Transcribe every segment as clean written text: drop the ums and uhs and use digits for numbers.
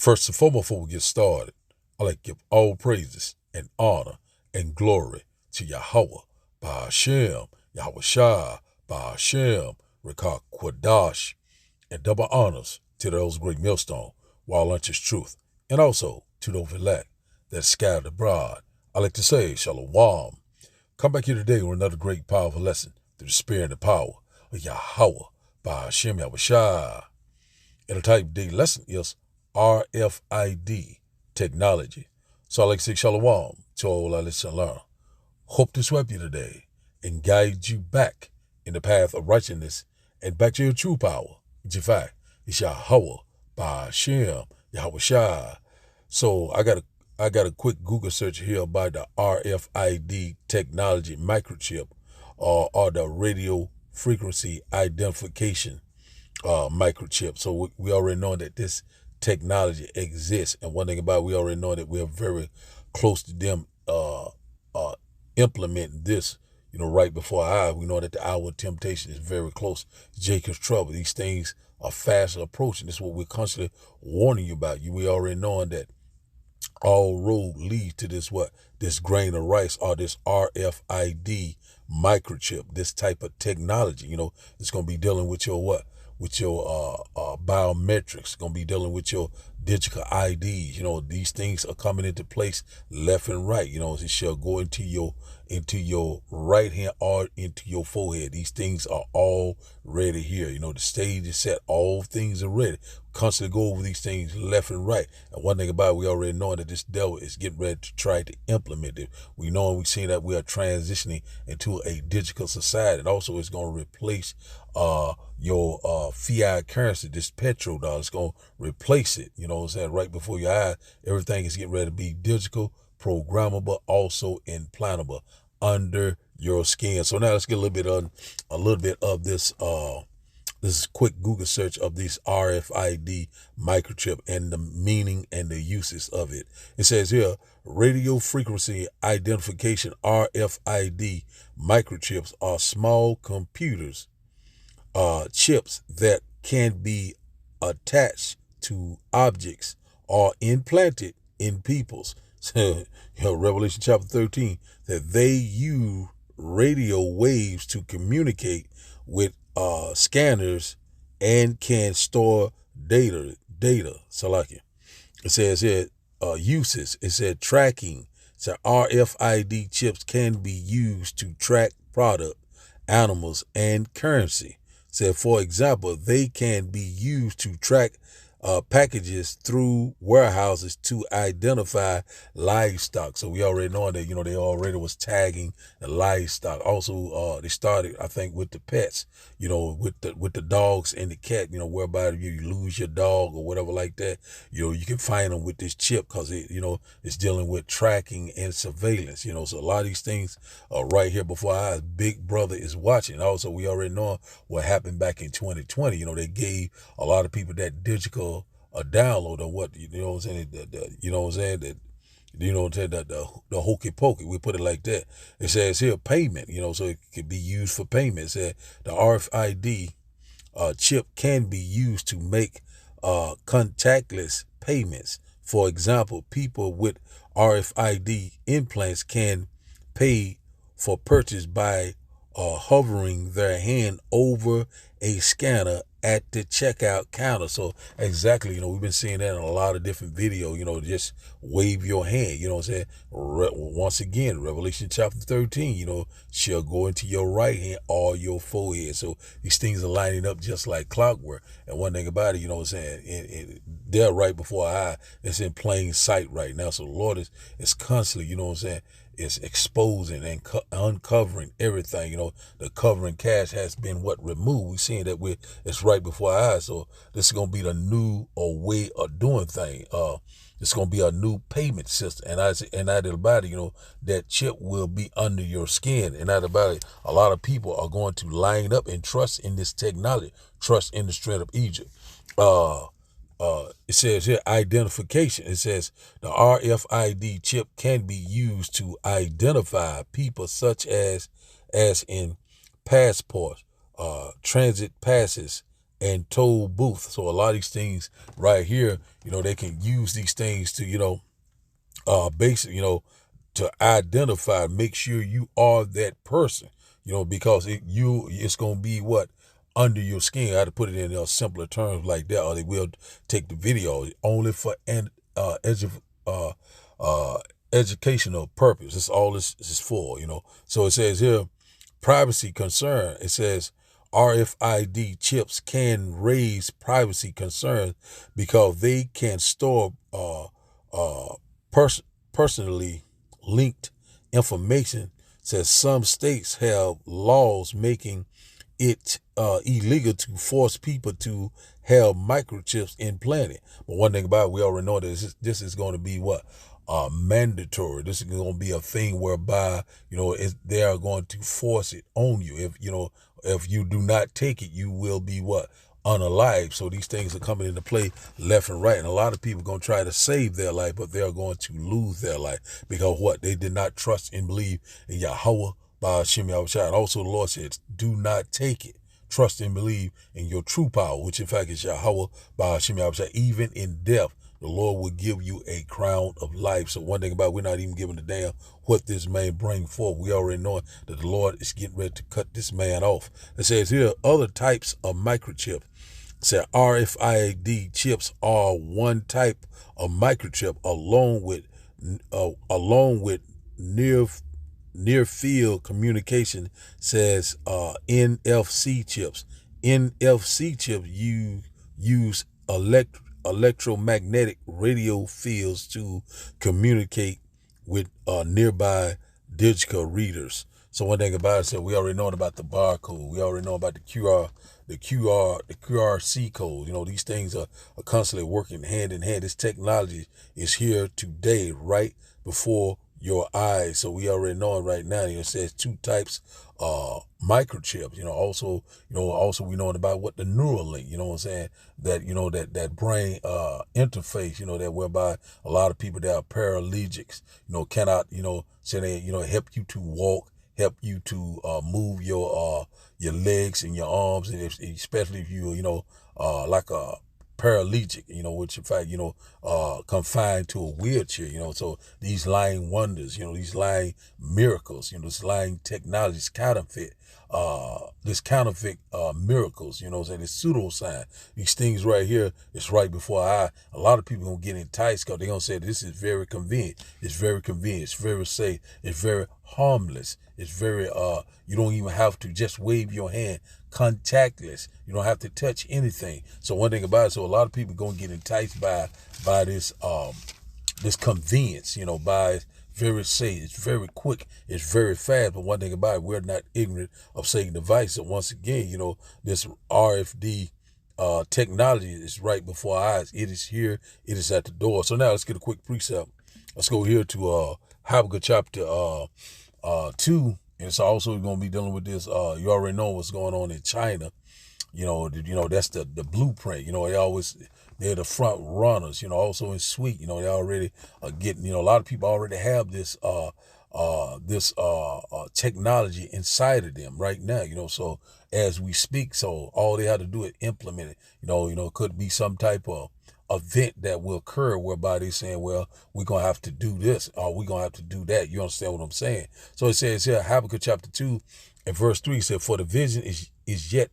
First and foremost, before we get started, I'd like to give all praises and honor and glory to Yahweh, Ba'ashem, Yahweh Shah, Ba'ashem, Rekah Kwadash, and double honors to those great millstone, while lunch is truth, and also to those elect that scattered abroad. I like to say, Shalom. Come back here today with another great, powerful lesson through the spirit and the power of Yahweh, Ba'ashem, Yahweh Shah. And the type D lesson is RFID technology. So I like to say Shalom to all our listeners and learners. Hope to sweep you today and guide you back in the path of righteousness and back to your true power. Jafai, it's Yahweh, Ba'ashem, Yahweh Shah. So I got a quick Google search here about the RFID technology microchip or the radio frequency identification microchip. So we already know that this technology exists, and one thing about it, we already know that we are very close to them implementing this, right before our eyes. We know that the hour of temptation is very close. Jacob's trouble. These things are fast approaching. This is what we're constantly warning you about. We already knowing that all road leads to this grain of rice or this RFID microchip, this type of technology. It's going to be dealing with your what? With your biometrics, going to be dealing with your digital IDs. These things are coming into place left and right. It shall go into your right hand or into your forehead. These things are all ready here. The stage is set. All things are ready. Constantly go over these things left and right. And one thing about it, we already know that this devil is getting ready to try to implement it. We know and we see that we are transitioning into a digital society. And also it's going to replace your fiat currency, this petrodollar. It's going to replace it. Right before your eyes. Everything is getting ready to be digital, programmable, also implantable under your skin. So now let's get a little bit of this this quick Google search of this RFID microchip and the meaning and the uses of it. It says here, radio frequency identification, RFID microchips are small computers, chips that can be attached to objects or implanted in people's. Revelation chapter 13, that they use radio waves to communicate with scanners and can store data. Salakia. It says here uses. It said tracking. So RFID chips can be used to track product, animals, and currency. Said, for example, they can be used to track packages through warehouses to identify livestock. So we already know that, they already was tagging the livestock. Also, they started, I think, with the pets, with the dogs and the cat, whereby if you lose your dog or whatever like that, you can find them with this chip because it's dealing with tracking and surveillance, so a lot of these things are right here before our eyes. Big Brother is watching. Also, we already know what happened back in 2020. They gave a lot of people that digital a download or what, what I'm saying, the hokey pokey, we put it like that. It says here payment, so it could be used for payment. It said the RFID chip can be used to make contactless payments. For example, people with RFID implants can pay for purchase by hovering their hand over a scanner at the checkout counter. So exactly, we've been seeing that in a lot of different videos, just wave your hand, what I'm saying? Once again, Revelation chapter 13, shall go into your right hand or your forehead. So these things are lining up just like clockwork. And one thing about it, what I'm saying, they're right before our eye. It's in plain sight right now. So the Lord is constantly, what I'm saying, is exposing and uncovering everything. The covering cash has been removed. We're seeing that it's right before our eyes. So this is going to be the new way of doing things. It's going to be a new payment system. And out about it, that chip will be under your skin. And out about it, a lot of people are going to line up and trust in this technology, trust in the strength of Egypt. It says here identification. It says the RFID chip can be used to identify people such as in passports, transit passes, and toll booth. So a lot of these things right here, they can use these things to, basically, to identify, make sure you are that person, because it's going to be what under your skin. I had to put it in simpler terms like that, or they will take the video only for uh, uh, educational purpose. That's all this is for, So it says here, privacy concern. It says RFID chips can raise privacy concerns because they can store personally linked information. Says some states have laws making it illegal to force people to have microchips implanted. But one thing about it, we already know that this is going to be what? Mandatory. This is going to be a thing whereby, they are going to force it on you. If you do not take it, you will be what? Unalive. So these things are coming into play left and right. And a lot of people are going to try to save their life, but they are going to lose their life because what? They did not trust and believe in Yahweh by Hashem Yahushua. And also the Lord said, do not take it. Trust and believe in your true power, which in fact is Yahweh by Hashem Yahushua. Even in death, the Lord will give you a crown of life. So one thing about it, we're not even giving a damn what this man bring forth. We already know that the Lord is getting ready to cut this man off. It says here, other types of microchip. It said RFID chips are one type of microchip along with near field communication. Says NFC chips. NFC chips use electromagnetic radio fields to communicate with nearby digital readers. So one thing about it, so we already know about the barcode. We already know about the QRC code. These things are constantly working hand in hand. This technology is here today, right before your eyes. So we already know it right now. It says two types microchips. Also we know about what the neural link, what I'm saying, that that brain interface, that whereby a lot of people that are paraplegics, cannot, say they, help you to walk, help you to move your legs and your arms, and especially if you like a paralytic, which in fact, confined to a wheelchair, so these lying wonders, these lying miracles, this lying technology, this counterfeit miracles, so this pseudoscience, these things right here, it's right before our eye. A lot of people gonna get enticed because they're gonna say this is very convenient, it's very safe, it's very harmless, it's very you don't even have to just wave your hand, contactless, you don't have to touch anything. So one thing about it, so a lot of people gonna get enticed by this this convenience, by very safe, it's very quick, it's very fast. But one thing about it, we're not ignorant of Satan's device. So once again, this RFD technology is right before our eyes. It is here, it is at the door. So now let's get a quick precept. Let's go here to Habakkuk chapter 2. And it's also going to be dealing with this. You already know what's going on in China. That's the blueprint. They're the front runners. Also in Sweet, they already are getting. A lot of people already have this technology inside of them right now. So as we speak, so all they have to do is implement it. It could be some type of event that will occur whereby they're saying, well, we're going to have to do this or we're going to have to do that. You understand what I'm saying? So it says here, Habakkuk chapter 2 and verse 3 said, for the vision is yet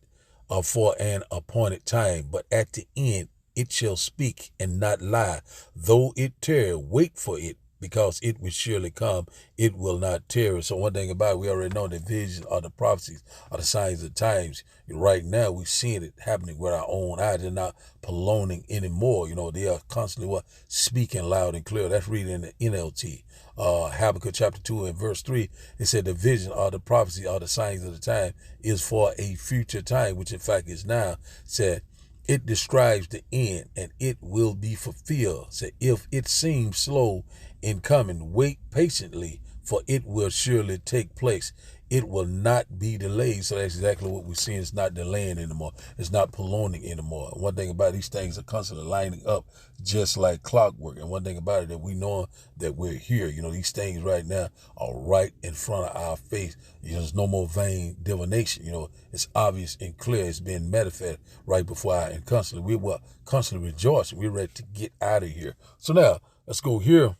for an appointed time, but at the end it shall speak and not lie. Though it tarry, wait for it, because it will surely come, it will not tarry. So one thing about it, we already know that visions are the prophecies, are the signs of the times. Right now, we're seeing it happening with our own eyes. They're not prolonging anymore. They are constantly speaking loud and clear. That's reading in the NLT. Habakkuk chapter 2 and verse 3, it said the vision or the prophecy or the signs of the time is for a future time, which in fact is now. Said it describes the end and it will be fulfilled. Said if it seems slow in coming, wait patiently, for it will surely take place. it will not be delayed. So that's exactly what we're seeing. It's not delaying anymore. It's not prolonging anymore. One thing about these things are constantly lining up just like clockwork. And one thing about it, that we know that we're here. These things right now are right in front of our face. There's no more vain divination. It's obvious and clear. It's being manifested right before our eyes. And constantly, we're constantly rejoicing. We're ready to get out of here. So now, let's go here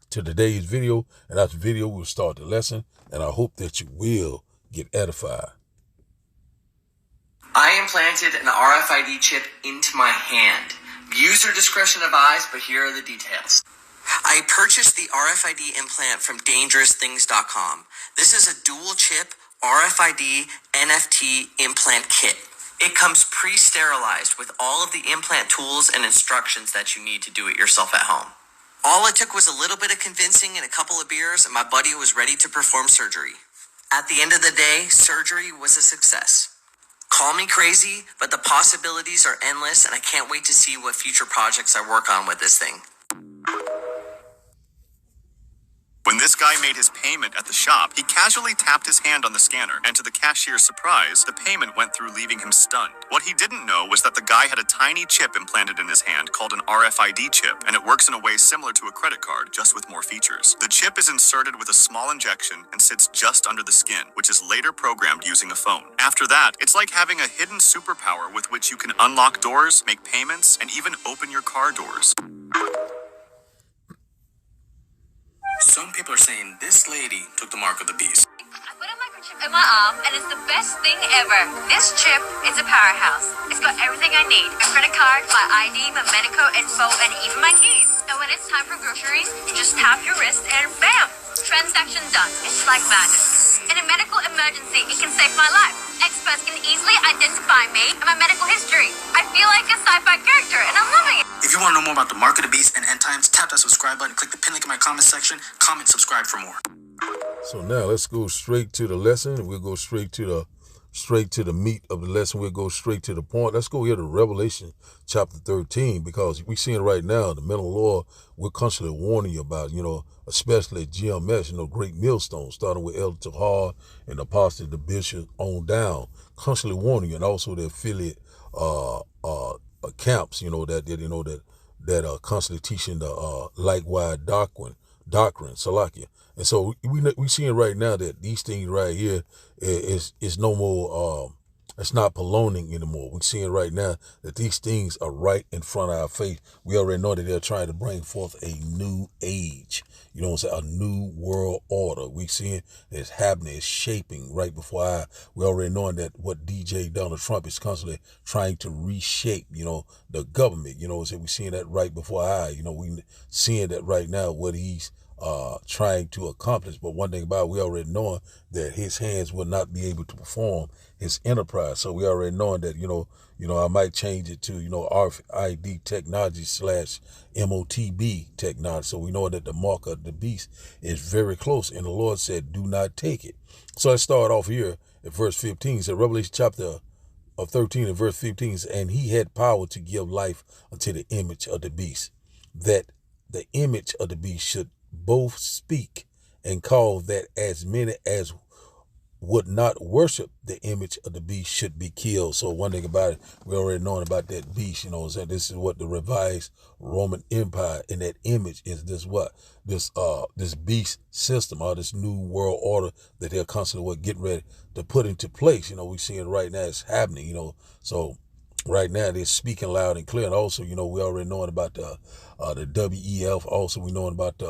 to today's video, and after the video we'll start the lesson, and I hope that you will get edified. I implanted an RFID chip into my hand. User discretion advised, but here are the details. I purchased the RFID implant from DangerousThings.com. This is a dual chip RFID NFT implant kit. It comes pre-sterilized with all of the implant tools and instructions that you need to do it yourself at home. All it took was a little bit of convincing and a couple of beers, and my buddy was ready to perform surgery. At the end of the day, surgery was a success. Call me crazy, but the possibilities are endless, and I can't wait to see what future projects I work on with this thing. When this guy made his payment at the shop, he casually tapped his hand on the scanner, and to the cashier's surprise, the payment went through, leaving him stunned. What he didn't know was that the guy had a tiny chip implanted in his hand called an RFID chip, and it works in a way similar to a credit card, just with more features. The chip is inserted with a small injection and sits just under the skin, which is later programmed using a phone. After that, it's like having a hidden superpower with which you can unlock doors, make payments, and even open your car doors. Some people are saying this lady took the mark of the beast. I put a microchip in my arm, and it's the best thing ever. This chip is a powerhouse. It's got everything I need. A credit card, my ID, my medical info, and even my keys. And when it's time for groceries, you just tap your wrist and bam! Transaction done. It's like magic. In a medical emergency, it can save my life. Experts can easily identify me and my medical history. I feel like a sci-fi character, and I'm loving it. If you want to know more about the mark of the beast and end times, tap that subscribe button, click the pin link in my comment section, comment, subscribe for more. So now let's go straight to the lesson. We'll go straight to the meat of the lesson. We'll go straight to the point. Let's go here to Revelation chapter 13, because we're seeing right now the mental law we're constantly warning you about, especially GMS, great millstones, starting with Elder Tahar and Apostle, the bishop on down, constantly warning you, and also the affiliate camps, that are constantly teaching the likewise doctrine, Salakia. And so we seeing right now that these things right here is no more, it's not prolonging anymore. We're seeing right now that these things are right in front of our face. We already know that they're trying to bring forth a new age. A new world order. We seeing it's happening, it's shaping right before our eyes. We already knowing that what DJ Donald Trump is constantly trying to reshape, the government, so we seeing that right before our eyes. We seeing that right now, what he's trying to accomplish. But one thing about it, we already knowing that his hands will not be able to perform his enterprise. So we already knowing that, I might change it to, RFID technology / Motb technology. So we know that the mark of the beast is very close. And the Lord said, do not take it. So let's start off here at verse 15. It said, Revelation chapter of 13 and verse 15, and he had power to give life unto the image of the beast, that the image of the beast should both speak and call that as many as would not worship the image of the beast should be killed. So one thing about it, we already knowing about that beast, that this is what the revised Roman Empire, and that image is this beast system, or this new world order that they're constantly getting ready to put into place. We seeing right now it's happening, so right now they're speaking loud and clear. And also, we already knowing about the WEF. Also, we knowing about the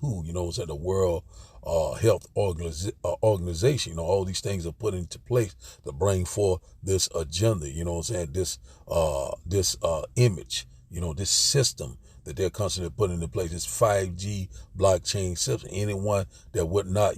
WHO, the World Health Organization. All these things are put into place to bring forth this agenda. This image. This system that they're constantly putting into place. This 5G blockchain system. Anyone that would not,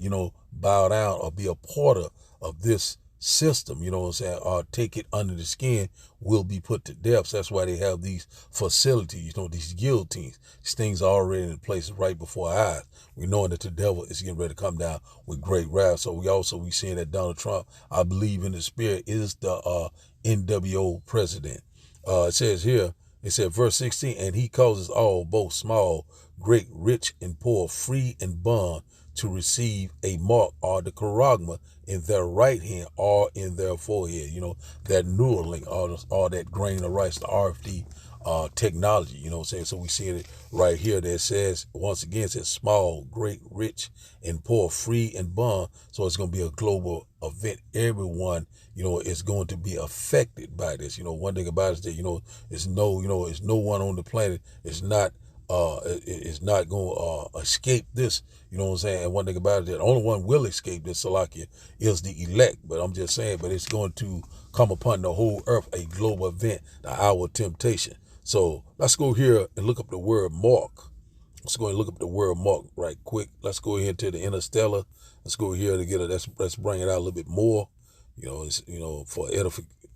bow down or be a part of this system, or take it under the skin, will be put to death. So that's why they have these facilities, these guillotines. These things are already in place right before our eyes. We knowing that the devil is getting ready to come down with great wrath. So we seeing that Donald Trump, I believe in the spirit, is the NWO president. It says here, verse 16, and he causes all, both small, great, rich, and poor, free and bond, to receive a mark or the charagma in their right hand or in their forehead. That Neuralink or that grain of rice, the RFD technology. You know what I'm saying? So we see it right here that says, once again, it says small, great, rich, and poor, free and bond. So it's going to be a global event. Everyone, is going to be affected by this. One thing about it is that, it's no one on the planet is not going to escape this. You know what I'm saying? And one thing about it, the only one will escape this, Salakia, is the elect. But I'm just saying, but it's going to come upon the whole earth, a global event, the hour of temptation. So let's go here and look up the word mark. Let's go and look up the word mark right quick. Let's go here to the interstellar. Let's go here to get it. Let's bring it out a little bit more. It's for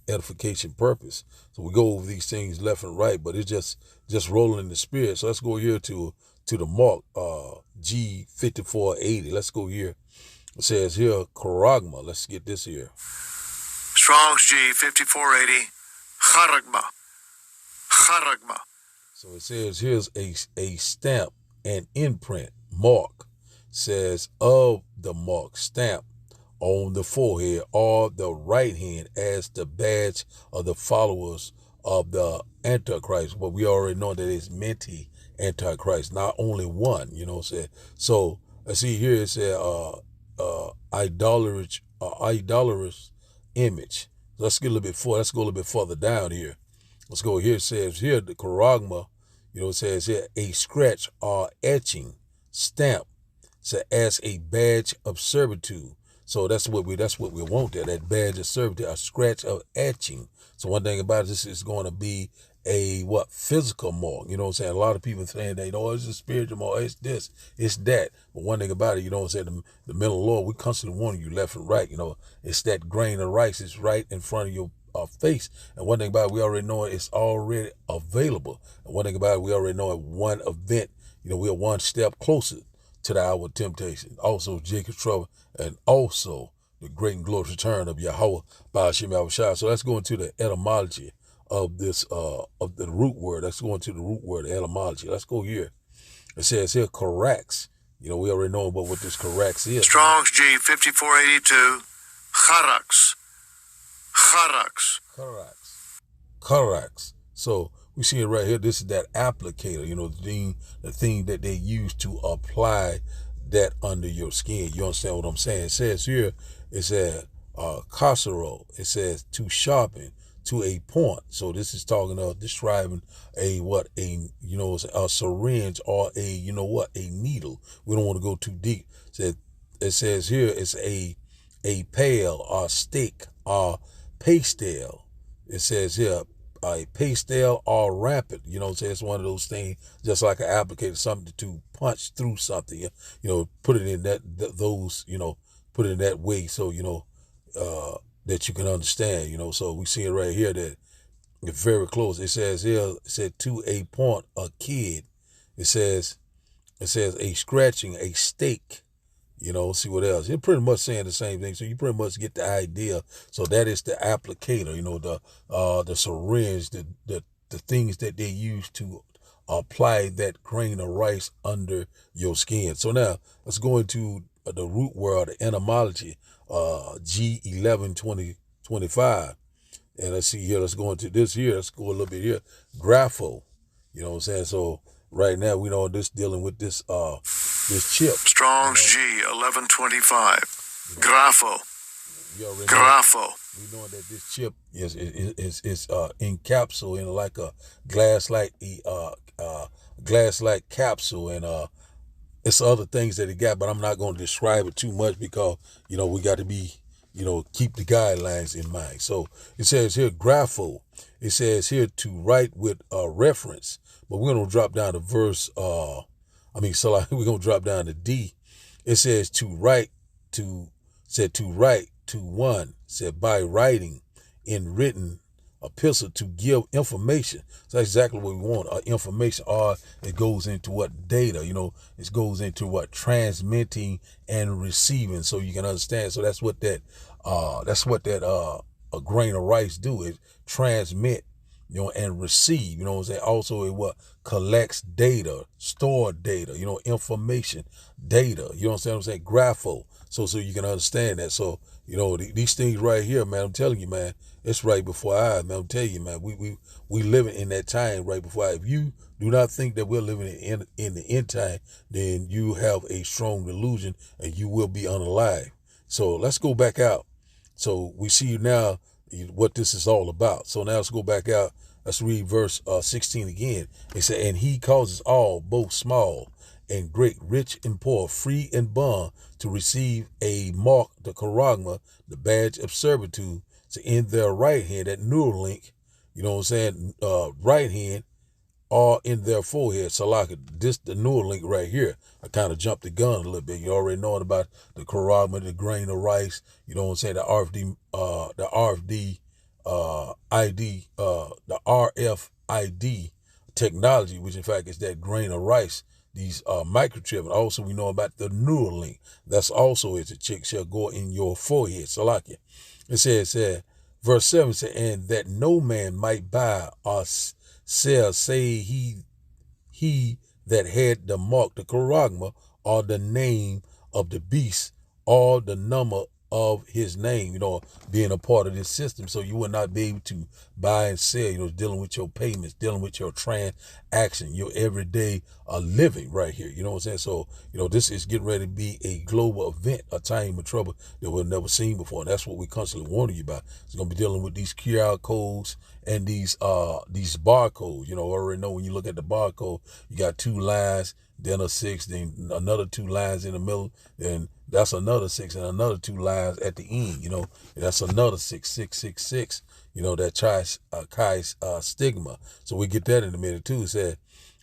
edification purpose. So we go over these things left and right, but it's just rolling in the spirit. So let's go here to the mark G5480. Let's go here. It says here charagma. Let's get this here. Strong's G5480 charagma. So it says here's a stamp, an imprint, mark, says of the mark, stamp on the forehead or the right hand as the badge of the followers of the Antichrist. But we already know that it's many Antichrist, not only one, So I see here it said idolatrous image. Let's get a little bit further. Let's go a little bit further down here. Let's go here. It says here the charagma, it says here a scratch or etching stamp, so as a badge of servitude. So that's what we want there, that badge of servitude, a scratch of etching. So one thing about this is going to be a physical mark. You know what I'm saying? A lot of people saying that, it's a spiritual mark, it's this, it's that. But one thing about it, the middle of the Lord, we constantly warning you left and right. It's that grain of rice is right in front of your face. And one thing about it, we already know it's already available. And one thing about it, we already know at one event, we're one step closer to the hour of temptation. Also Jacob's trouble, and also the great and glorious return of Yahweh by Hashem Yahushua. So let's go into the etymology of this of the root word. Let's go into the root word, the etymology. Let's go here. It says here charax. We already know about what this charax is. Strong's G5482 charax. So we see it right here. This is that applicator, the thing that they use to apply that under your skin. You understand what I'm saying? It says here, it says casserole. It says to sharpen, to a point. So this is talking of describing a syringe or a needle. We don't want to go too deep. It says here it's a pail or stick or pastel. It says here a pastel or rapid. It's one of those things, just like an applicator, something to punch through something. Put it in put it in that way. So that you can understand. So we see it right here that it's very close. It says here, it said to a point, a kid. It says a scratching, a stake. See what else? You're pretty much saying the same thing. So you pretty much get the idea. So that is the applicator, the syringe, the things that they use to apply that grain of rice under your skin. So now let's go into the root word, the etymology, G1125. And let's see here, let's go into this here. Let's go a little bit here. Grapho. You know what I'm saying? So right now we know this dealing with this chip. Strong's G1125. Grapho. We know that this chip is encapsulated in like a glass-like capsule, and it's other things that it got, but I'm not going to describe it too much because we got to be keep the guidelines in mind. So it says here grapho. It says here to write with reference, but we're going to drop down to verse. We're going to drop down to D. It says to write to one, said by writing in written epistle to give information. So that's exactly what we want, information, or it goes into what data, it goes into what transmitting and receiving, so you can understand. So that's what that a grain of rice do, is transmit and receive, Also, it what collects data, store data, information, data, what I'm saying? Grapho. So you can understand that. So, these things right here, man, I'm telling you, man, it's right before our eyes, man. I'm telling you, man, we living in that time right before our eyes. If you do not think that we're living in the end time, then you have a strong delusion and you will be unalive. So let's go back out. So we see now what this is all about. So now let's go back out. Let's read verse 16 again. It said, and he causes all, both small and great, rich and poor, free and bond, to receive a mark, the charagma, the badge of servitude, so in their right hand, that Neuralink, right hand, or in their forehead. So like this, the Neuralink right here. I kind of jumped the gun a little bit. You already know about the charagma, the grain of rice. The RFD, ID, the RFID technology, which in fact is that grain of rice. These microchip. And also we know about the Neuralink. That's also is a chick shall go in your forehead. So like it says, verse 7 says, and that no man might buy or sell, say he that had the mark, the charagma, or the name of the beast, or the number of his name, being a part of this system. So you will not be able to buy and sell, dealing with your payments, dealing with your transaction, your everyday living right here. You know what I'm saying? So, this is getting ready to be a global event, a time of trouble that we've never seen before. And that's what we constantly warning you about. It's going to be dealing with these QR codes and these barcodes. Already know when you look at the barcode, you got 2 lines, then a 6, then another 2 lines in the middle, then that's another 6 and another 2 lines at the end. That's another 6, that chi stigma. So we get that in a minute too. It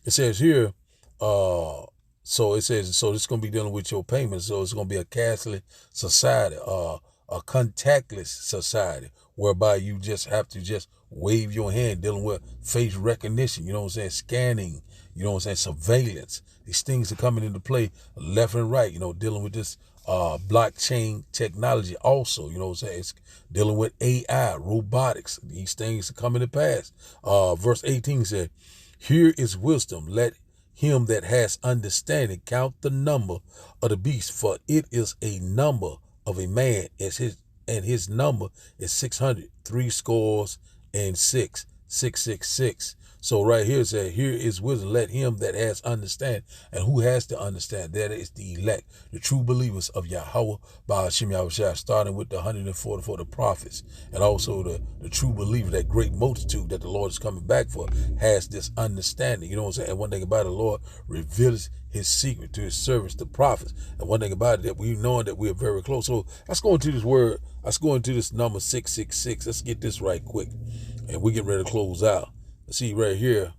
says here, so it's going to be dealing with your payments. So it's going to be a cashless society, a contactless society, whereby you just have to just wave your hand, dealing with face recognition, scanning, surveillance. These things are coming into play left and right, dealing with this blockchain technology also, it's dealing with AI, robotics. These things are coming to pass. Verse 18 said, here is wisdom. Let him that has understanding count the number of the beast, for it is a number of a man, and his number is 600, 66, 666. So right here it says, here is wisdom. Let him that has understand. And who has to understand? That is the elect, the true believers of Yahweh, Ba'ashim Yahushua, starting with the 144 the prophets, and also the true believer, that great multitude that the Lord is coming back for, has this understanding. You know what I'm saying? And one thing about it, the Lord reveals his secret to his servants, the prophets. And one thing about it, that we know that we are very close. So let's go into this word. Let's go into this number 666. Let's get this right quick. And we get ready to close out. See right here,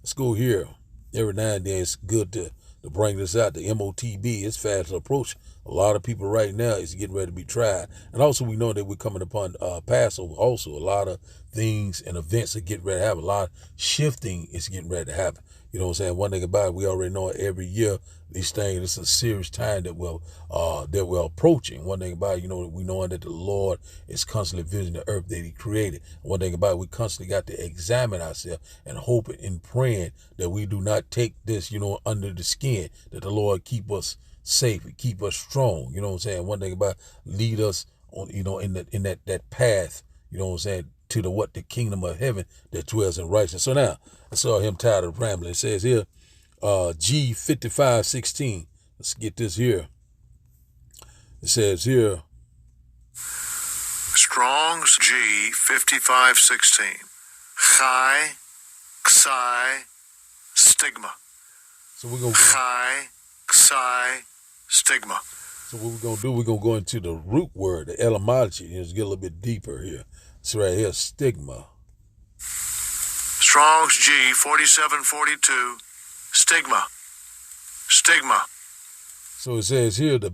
let's go here. Every now and then it's good to bring this out. The Motb is fast to approach. A lot of people right now is getting ready to be tried. And also we know that we're coming upon Passover. Also a lot of things and events are getting ready to happen. A lot of shifting is getting ready to happen. You know what I'm saying? One thing about it, we already know every year these things, it's a serious time that we're approaching. One thing about it, we know that the Lord is constantly visiting the earth that he created. One thing about it, we constantly got to examine ourselves and hoping and praying that we do not take this, under the skin, that the Lord keep us safe, keep us strong. You know what I'm saying? One thing about it, lead us on, in that path, to the kingdom of heaven that dwells in righteousness. So now, I saw him tired of rambling. It says here, G5516. Let's get this here. It says here, Strong's G5516. Chi, Xi, stigma. So we're going Chi, Xi, stigma. So what we're going to do, we're going to go into the root word, the etymology, and just get a little bit deeper here. It's right here, stigma. Strong's G4742. Stigma. Stigma. So it says here the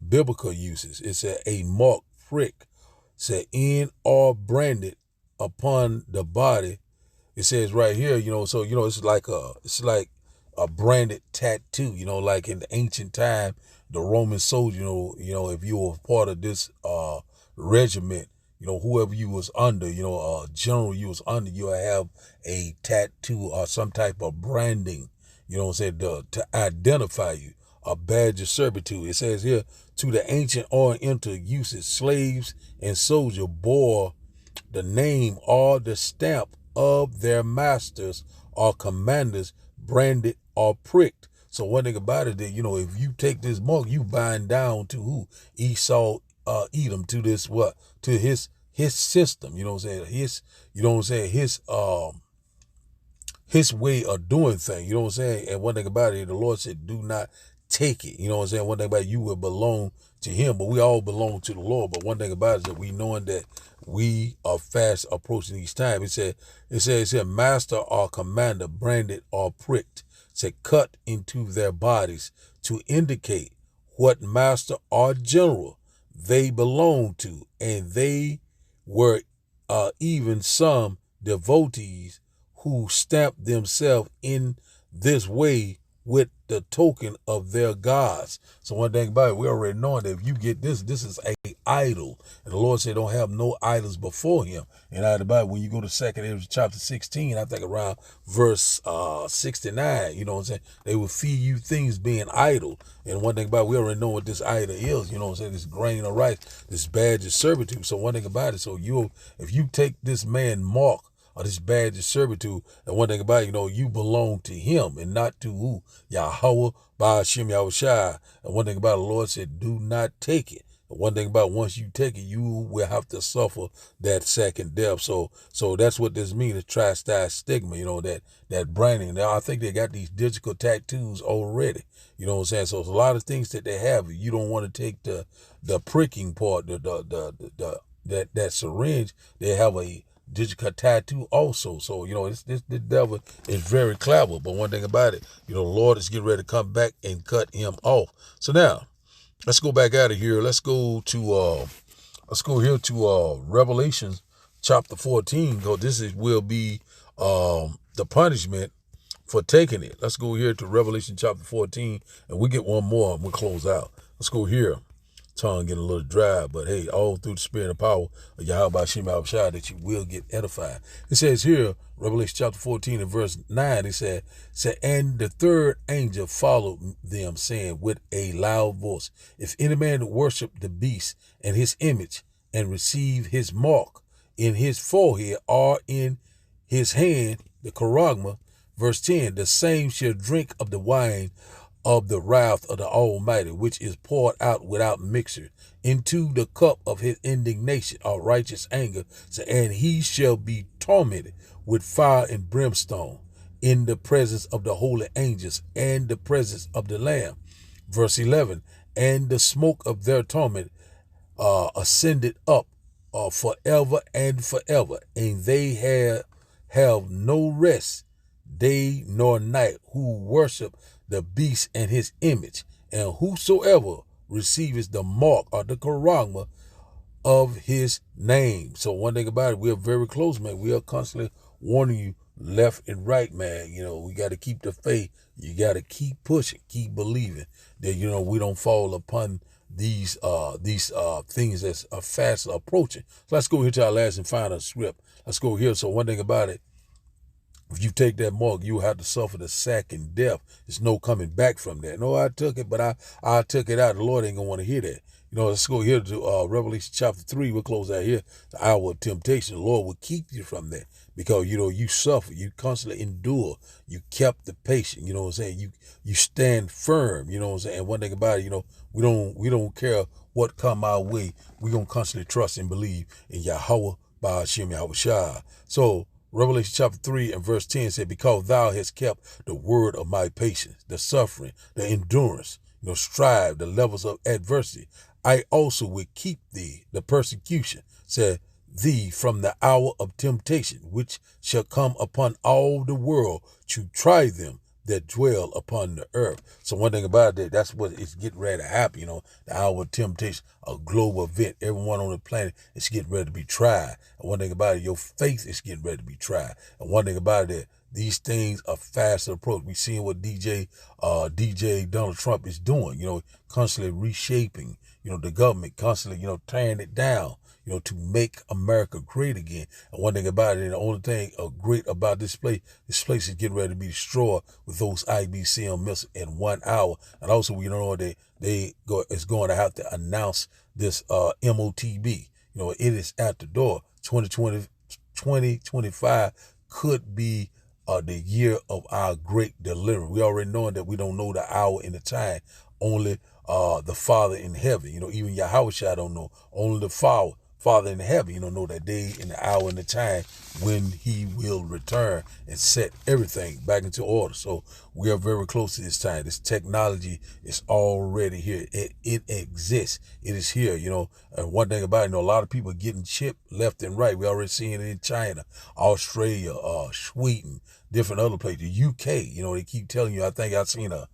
biblical uses. It said a mark, prick, said in or branded upon the body. It says right here, so it's like a branded tattoo. Like in the ancient time, the Roman soldier. If you were part of this regiment, whoever you was under, general you was under, you'll have a tattoo or some type of branding, to identify you, a badge of servitude. It says here, to the ancient Oriental uses, slaves and soldiers bore the name or the stamp of their masters or commanders, branded or pricked. So one thing about it, that if you take this mark, you bind down to who? Esau, Edom, to this what? To his system. You know what I'm saying? His way of doing things. You know what I'm saying? And one thing about it, the Lord said, do not take it. You know what I'm saying? One thing about it, you will belong to him, but we all belong to the Lord. But one thing about it is that we knowing that we are fast approaching these times. It said, master or commander, branded or pricked, said cut into their bodies to indicate what master or general they belong to. And they were even some devotees who stamped themselves in this way with the token of their gods. So one thing about it, we already know that if you get this is a idol. And the Lord said don't have no idols before him. And out about it, when you go to 2 Ezra chapter 16, I think around verse 69, you know what I'm saying? They will feed you things being idle. And one thing about it, we already know what this idol is, you know what I'm saying? This grain of rice, this badge of servitude. So one thing about it, so if you take this man Mark, or this badge of servitude, and one thing about it, you belong to him and not to who? Yahweh, Ba'ashem Yahushua. And one thing about it, the Lord said, do not take it. And one thing about it, once you take it, you will have to suffer that second death. So that's what this means, the tri-style stigma, that branding. Now, I think they got these digital tattoos already. You know what I'm saying? So it's a lot of things that they have. You don't want to take the pricking part, that syringe. They have a digital tattoo also. So, this devil is very clever. But one thing about it, the Lord is getting ready to come back and cut him off. So now, let's go back out of here. Let's go here to Revelation chapter 14. Will be the punishment for taking it. Let's go here to Revelation chapter 14, and we get one more and we'll close out. Let's go here. Tongue getting a little dry, but hey, all through the spirit and power of Yahweh Shai, that you will get edified. It says here, Revelation chapter 14 and verse 9, it said, and the third angel followed them, saying with a loud voice, if any man worship the beast and his image, and receive his mark in his forehead or in his hand, the charagma, verse 10, the same shall drink of the wine of the wrath of the Almighty, which is poured out without mixture into the cup of his indignation or righteous anger, and he shall be tormented with fire and brimstone in the presence of the holy angels and the presence of the Lamb. Verse 11, and the smoke of their torment ascended up forever and forever, and they have no rest day nor night who worship the beast and his image, and whosoever receives the mark or the charagma of his name. So one thing about it, we are very close, man. We are constantly warning you left and right, man. We got to keep the faith. You got to keep pushing, keep believing that, we don't fall upon these things that are fast approaching. So let's go here to our last and final script. Let's go here. So one thing about it, if you take that mark, you have to suffer the second death. There's no coming back from that. No, I took it, but I took it out. The Lord ain't going to want to hear that. Let's go here to Revelation chapter 3. We'll close out here. The hour of temptation. The Lord will keep you from that because, you suffer. You constantly endure. You kept the patient. You know what I'm saying? You stand firm. You know what I'm saying? And one thing about it, we don't care what come our way. We're going to constantly trust and believe in Yahweh, Ba'ashem Yahushua. So, Revelation chapter 3 and verse 10 said, because thou hast kept the word of my patience, the suffering, the endurance, strive, the levels of adversity, I also will keep thee, the persecution, said thee from the hour of temptation, which shall come upon all the world to try them that dwell upon the earth. So one thing about that, that's what is getting ready to happen, the hour of temptation, a global event. Everyone on the planet is getting ready to be tried. And one thing about it, your faith is getting ready to be tried. And one thing about it, these things are fast approach. We seeing what DJ Donald Trump is doing, constantly reshaping, the government, constantly, tearing it down. to make America great again. And one thing about it, and the only thing great about this place is getting ready to be destroyed with those IBCM missiles in 1 hour. And also, we know that it's going to have to announce this MOTB. It is at the door. 2025 could be the year of our great deliverance. We already know that we don't know the hour and the time. Only the Father in heaven, even Yahweh don't know. Only the Father in heaven, know that day and the hour and the time when he will return and set everything back into order. So we are very close to this time. This technology is already here. It exists. It is here, And one thing about it, a lot of people are getting chipped left and right. We already seeing it in China, Australia, Sweden, different other places, UK. They keep telling you. I think I've seen a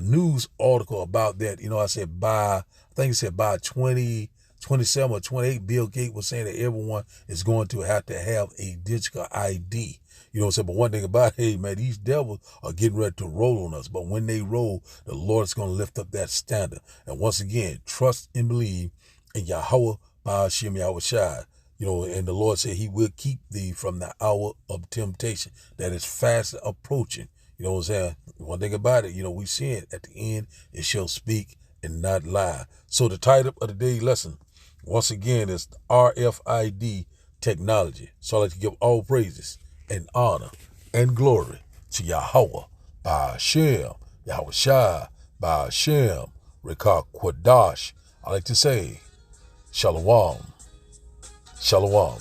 news article about that. I said by 2027 or 28, Bill Gates was saying that everyone is going to have a digital ID. But one thing about it, hey man, these devils are getting ready to roll on us. But when they roll, the Lord is going to lift up that standard. And once again, trust and believe in Yahweh Ba'ashem Yahweh Shai. And the Lord said he will keep thee from the hour of temptation that is fast approaching. You know what I'm saying? One thing about it, we see it at the end, it shall speak and not lie. So the title of the day's lesson, once again, is RFID technology. So I'd like to give all praises and honor and glory to Yahweh, Ba'ashem, Yahweh Shai, Ba'ashem, Rekah Quadash. I like to say, Shalom, Shalom.